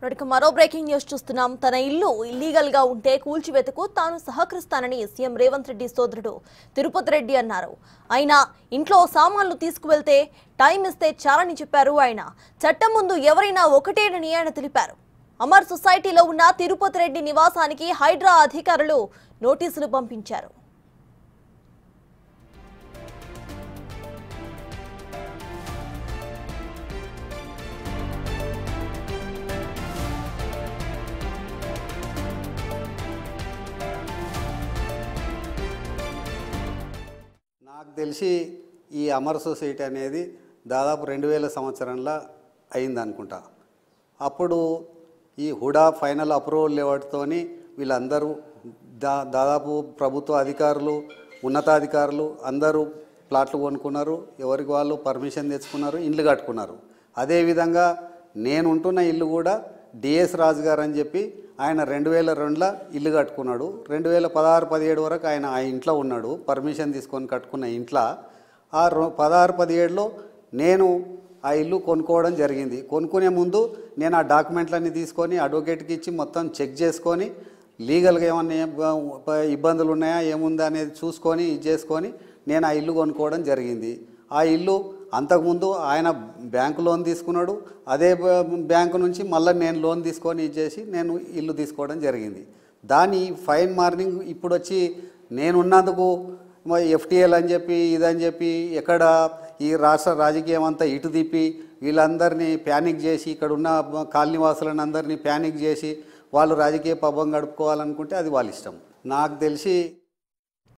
మరో breaking news చూస్తున్నాం. తన ఇల్లు ఇల్లీగల్ గా ఉంటే కూల్చివేతకు తాను సహకరిస్తానని సీఎం రేవంత్ రెడ్డి సోదరుడు తిరుపతి రెడ్డి అన్నారు. ఆయన ఇంట్లో సామాన్లు తీసుకువెళ్తే టైం ఇస్తే చాలని చెప్పారు. ఆయన చట్టం ముందు ఎవరైనా ఒకటేనని ఆయన తెలిపారు. అమర్ సొసైటీలో ఉన్న తిరుపతి రెడ్డి నివాసానికి హైడ్రా అధికారులు నోటీసులు పంపించారు. నాకు తెలిసి ఈ అమర్ సొసైటీ అనేది దాదాపు 2000 సంవత్సరంలో అయింది అనుకుంటా. అప్పుడు ఈ హుడా ఫైనల్ అప్రూవల్ లేవటతోని వీళ్ళందరూ దాదాపు ప్రభుత్వ అధికారులు, ఉన్నతాధికారులు అందరూ ప్లాట్లు కొనుక్కున్నారు, ఎవరికి వాళ్ళు పర్మిషన్ తెచ్చుకున్నారు, ఇల్లు కట్టుకున్నారు. అదేవిధంగా నేను ఉంటున్న ఇల్లు కూడా డిఎస్ రాజు గారు అని చెప్పి ఆయన 2002లో ఇల్లు కట్టుకున్నాడు. 2016-17 వరకు ఆయన ఆ ఇంట్లో ఉన్నాడు, పర్మిషన్ తీసుకొని కట్టుకున్న ఇంట్లో. ఆ 16-17లో నేను ఆ ఇల్లు కొనుక్కోవడం జరిగింది. కొనుక్కునే ముందు నేను ఆ డాక్యుమెంట్లన్నీ తీసుకొని అడ్వకేట్కి ఇచ్చి మొత్తం చెక్ చేసుకొని లీగల్గా ఏమన్నా ఇబ్బందులు ఉన్నాయా ఏముందా అనేది చూసుకొని ఇది చేసుకొని నేను ఆ ఇల్లు కొనుక్కోవడం జరిగింది. ఆ ఇల్లు అంతకుముందు ఆయన బ్యాంకు లోన్ తీసుకున్నాడు, అదే బ్యాంకు నుంచి మళ్ళీ నేను లోన్ తీసుకొని ఇచ్చేసి నేను ఇల్లు తీసుకోవడం జరిగింది. దాని ఫైన్ మార్నింగ్ ఇప్పుడు వచ్చి నేనున్నందుకు ఎఫ్టీఎల్ అని చెప్పి ఇదని చెప్పి ఎక్కడ ఈ రాష్ట్ర రాజకీయం అంతా ఇటు తిప్పి వీళ్ళందరినీ ప్యానిక్ చేసి ఇక్కడ ఉన్న కాలనీవాసులను అందరినీ ప్యానిక్ చేసి వాళ్ళు రాజకీయ పబ్బం గడుపుకోవాలనుకుంటే అది వాళ్ళ ఇష్టం. నాకు తెలిసి